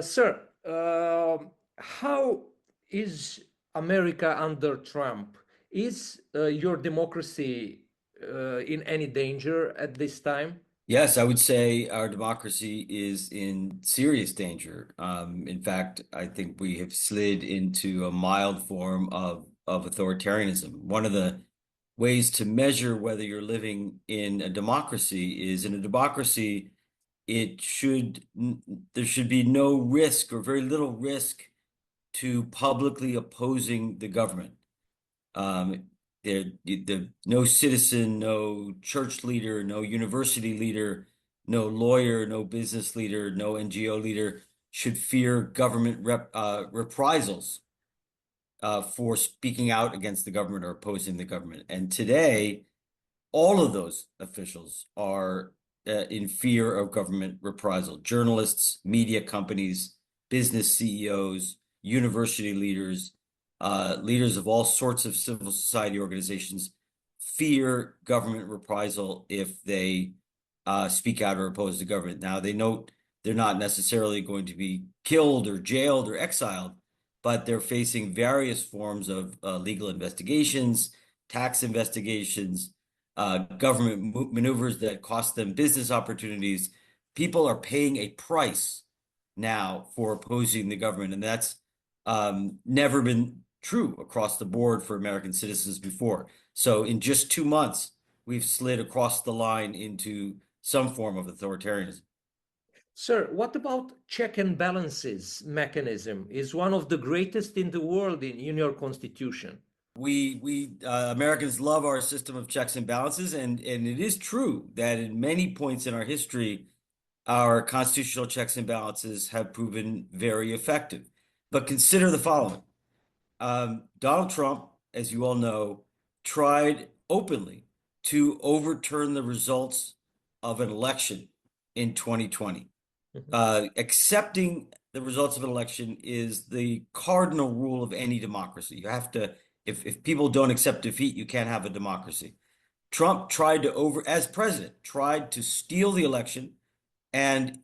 Sir, how is America under Trump? Is your democracy in any danger at this time? Yes, I would say our democracy is in serious danger. In fact, I think we have slid into a mild form of authoritarianism. One of the ways to measure whether you're living in a democracy is in a democracy, there should be no risk or very little risk to publicly opposing the government. No citizen, no church leader, no university leader, no lawyer, no business leader, no NGO leader should fear government reprisals for speaking out against the government or opposing the government. And today, all of those officials are in fear of government reprisal. Journalists, media companies, business CEOs, university leaders, leaders of all sorts of civil society organizations fear government reprisal if they speak out or oppose the government. Now, they note they're not necessarily going to be killed or jailed or exiled, but they're facing various forms of legal investigations, tax investigations, government maneuvers that cost them business opportunities. People are paying a price now for opposing the government, and that's never been true across the board for American citizens before. So in just 2 months, we've slid across the line into some form of authoritarianism. Sir, what about check and balances mechanism? Is one of the greatest in the world in your constitution. We Americans love our system of checks and balances, and it is true that in many points in our history, our constitutional checks and balances have proven very effective. But consider the following. Donald Trump, as you all know, tried openly to overturn the results of an election in 2020. Accepting the results of an election is the cardinal rule of any democracy. You have to, if people don't accept defeat, you can't have a democracy. Trump tried to as president, tried to steal the election and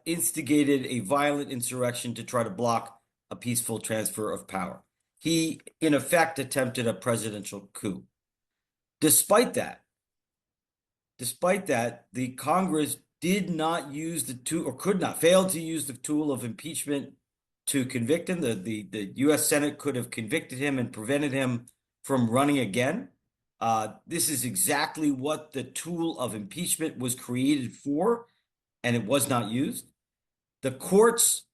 instigated a violent insurrection to try to block a peaceful transfer of power. He, in effect, attempted a presidential coup. Despite that, the Congress did not use the tool, or could not, failed to use the tool of impeachment to convict him. The U.S. Senate could have convicted him and prevented him from running again. This is exactly what the tool of impeachment was created for, and it was not used. The courts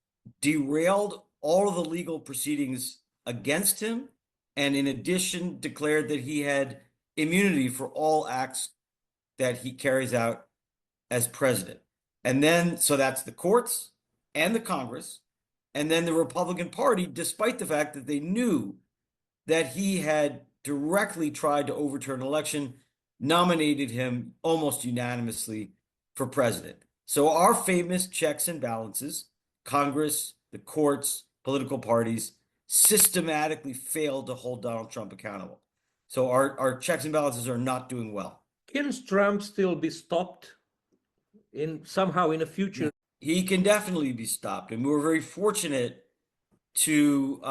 derailed all of the legal proceedings against him, and in addition declared that he had immunity for all acts that he carries out as president. And then, so that's the courts and the Congress, and then the Republican Party, despite the fact that they knew that he had directly tried to overturn an election, nominated him almost unanimously for president. So our famous checks and balances, Congress, the courts, political parties, systematically failed to hold Donald Trump accountable. So our checks and balances are not doing well. Can Trump still be stopped somehow in the future? He can definitely be stopped. And we're very fortunate to,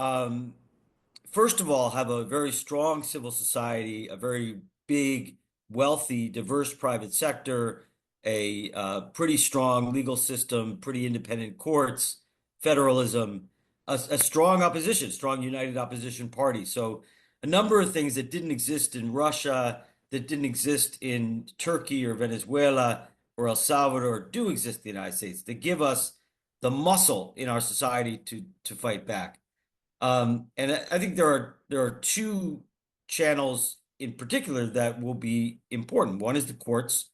first of all, have a very strong civil society, a very big, wealthy, diverse private sector, a pretty strong legal system, pretty independent courts, federalism, a strong opposition, strong united opposition party. So a number of things that didn't exist in Russia, that didn't exist in Turkey or Venezuela or El Salvador do exist in the United States. They give us the muscle in our society to fight back. And I think there are two channels in particular that will be important. One is the courts,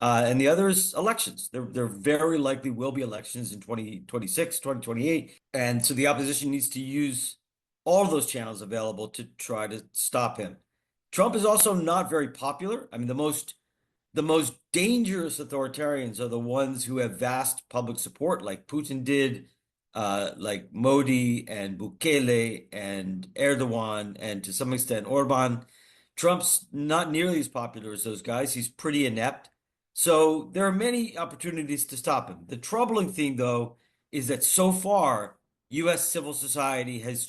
and the other is elections. There very likely will be elections in 2026, 2028. And so the opposition needs to use all of those channels available to try to stop him. Trump is also not very popular. I mean, the most dangerous authoritarians are the ones who have vast public support, like Putin did, like Modi and Bukele and Erdogan, and to some extent Orban. Trump's not nearly as popular as those guys. He's pretty inept. So there are many opportunities to stop him. The troubling thing, though, is that so far, U.S. civil society has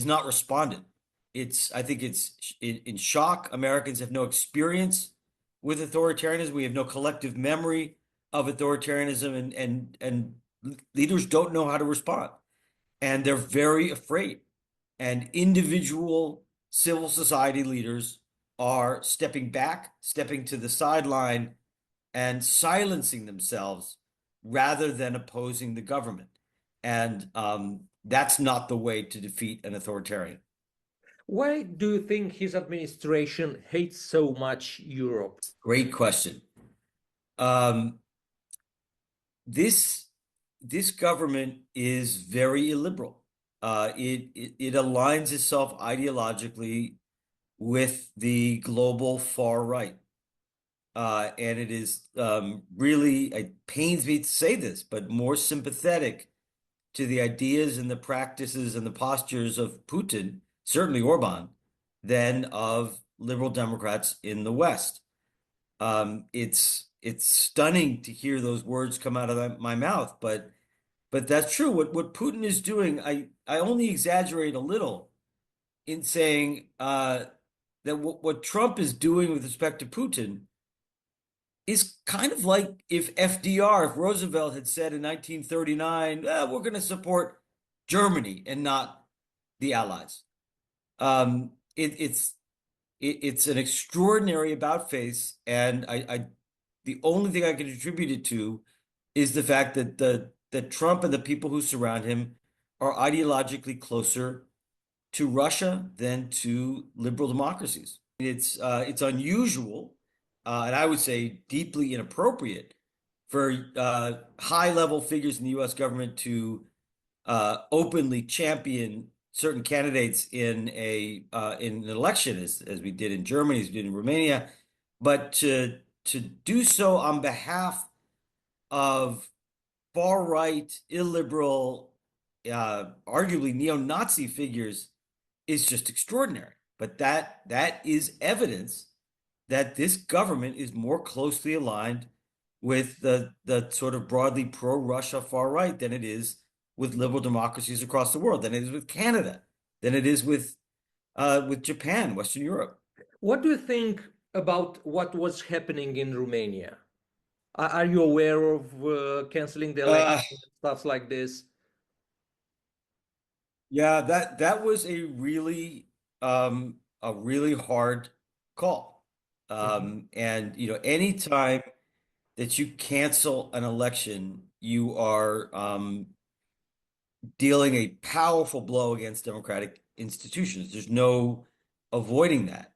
not responded. I think it's in shock. Americans have no experience with authoritarianism. We have no collective memory of authoritarianism, and leaders don't know how to respond. And they're very afraid. And individual civil society leaders are stepping back, stepping to the sideline, and silencing themselves rather than opposing the government. And that's not the way to defeat an authoritarian. Why do you think his administration hates so much Europe? Great question. This government is very illiberal. It aligns itself ideologically with the global far right. And it is really, it pains me to say this, but more sympathetic to the ideas and the practices and the postures of Putin, certainly Orban, than of liberal Democrats in the West. It's stunning to hear those words come out of my mouth, but that's true. What Putin is doing, I only exaggerate a little in saying that what Trump is doing with respect to Putin is kind of like if Roosevelt had said in 1939, we're going to support Germany and not the Allies. It's an extraordinary about face, and the only thing I can attribute it to is the fact that Trump and the people who surround him are ideologically closer to Russia than to liberal democracies. It's unusual, and I would say deeply inappropriate for high-level figures in the U.S. government to openly champion certain candidates in an election, as we did in Germany, as we did in Romania, but to do so on behalf of far-right, illiberal, arguably neo-Nazi figures is just extraordinary. But that is evidence that this government is more closely aligned with the sort of broadly pro-Russia far right than it is with liberal democracies across the world, than it is with Canada, than it is with Japan, Western Europe. What do you think about what was happening in Romania? Are you aware of canceling the election, stuff like this? Yeah, that was a really hard call. And anytime that you cancel an election, you are dealing a powerful blow against democratic institutions. There's no avoiding that.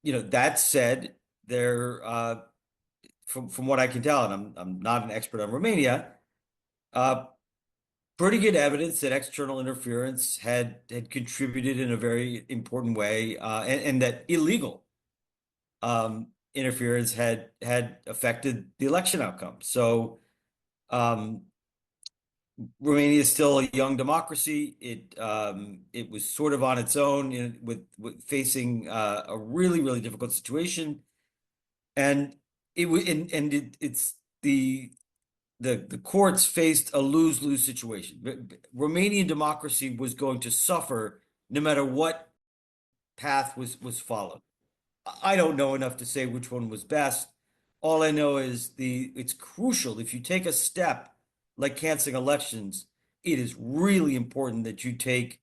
That said, there, from what I can tell, and I'm not an expert on Romania, pretty good evidence that external interference had contributed in a very important way, and that illegal interference had affected the election outcome. So Romania is still a young democracy. It was sort of on its own with facing a really, really difficult situation, and it's the courts faced a lose-lose situation. Romanian democracy was going to suffer no matter what path was followed. I don't know enough to say which one was best. All I know is it's crucial. If you take a step like canceling elections, it is really important that you take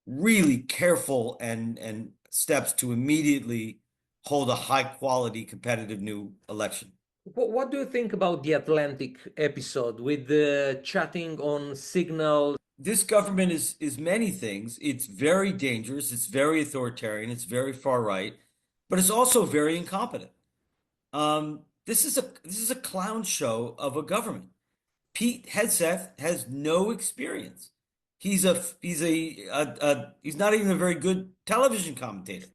really careful and steps to immediately hold a high-quality, competitive new election. What do you think about the Atlantic episode with the chatting on Signal? This government is many things. It's very dangerous. It's very authoritarian. It's very far right, but it's also very incompetent. This is a clown show of a government. Pete Hegseth has no experience. He's not even a very good television commentator.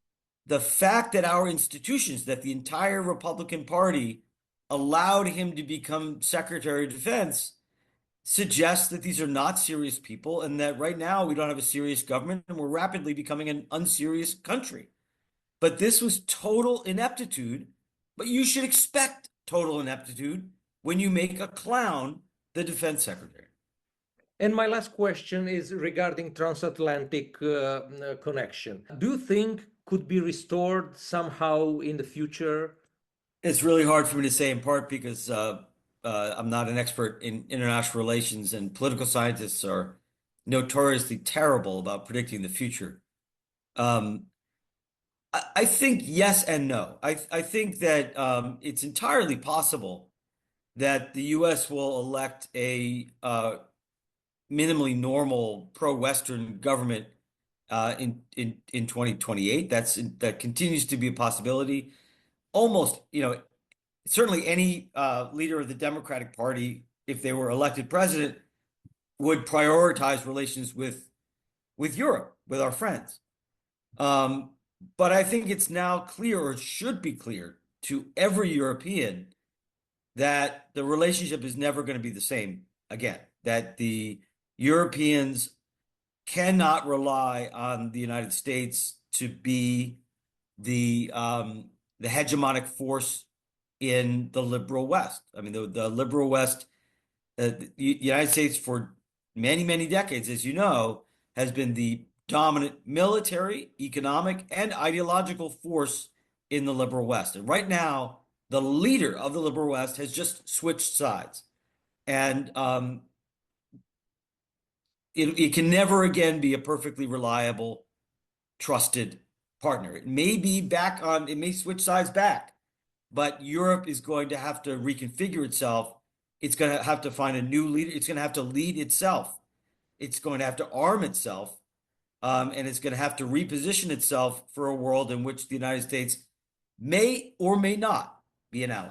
The fact that our institutions, that the entire Republican Party allowed him to become Secretary of Defense, suggests that these are not serious people, and that right now we don't have a serious government and we're rapidly becoming an unserious country. But this was total ineptitude. But you should expect total ineptitude when you make a clown the defense secretary. And my last question is regarding transatlantic connection. Do you think could be restored somehow in the future? It's really hard for me to say, in part because I'm not an expert in international relations, and political scientists are notoriously terrible about predicting the future. I think yes and no. I think that it's entirely possible that the U.S. will elect a minimally normal pro-Western government in 2028. That continues to be a possibility. Almost, certainly any leader of the Democratic Party, if they were elected president, would prioritize relations with Europe, with our friends. But I think it's now clear, or it should be clear, to every European that the relationship is never going to be the same again, that the Europeans cannot rely on the United States to be the hegemonic force in the liberal West. I mean, the liberal West, the United States for many, many decades, as you know, has been the dominant military, economic, and ideological force in the liberal West. And right now, the leader of the liberal West has just switched sides. And it can never again be a perfectly reliable, trusted partner. It may be back on, it may switch sides back, but Europe is going to have to reconfigure itself. It's going to have to find a new leader. It's going to have to lead itself. It's going to have to arm itself. And it's going to have to reposition itself for a world in which the United States may or may not be an ally.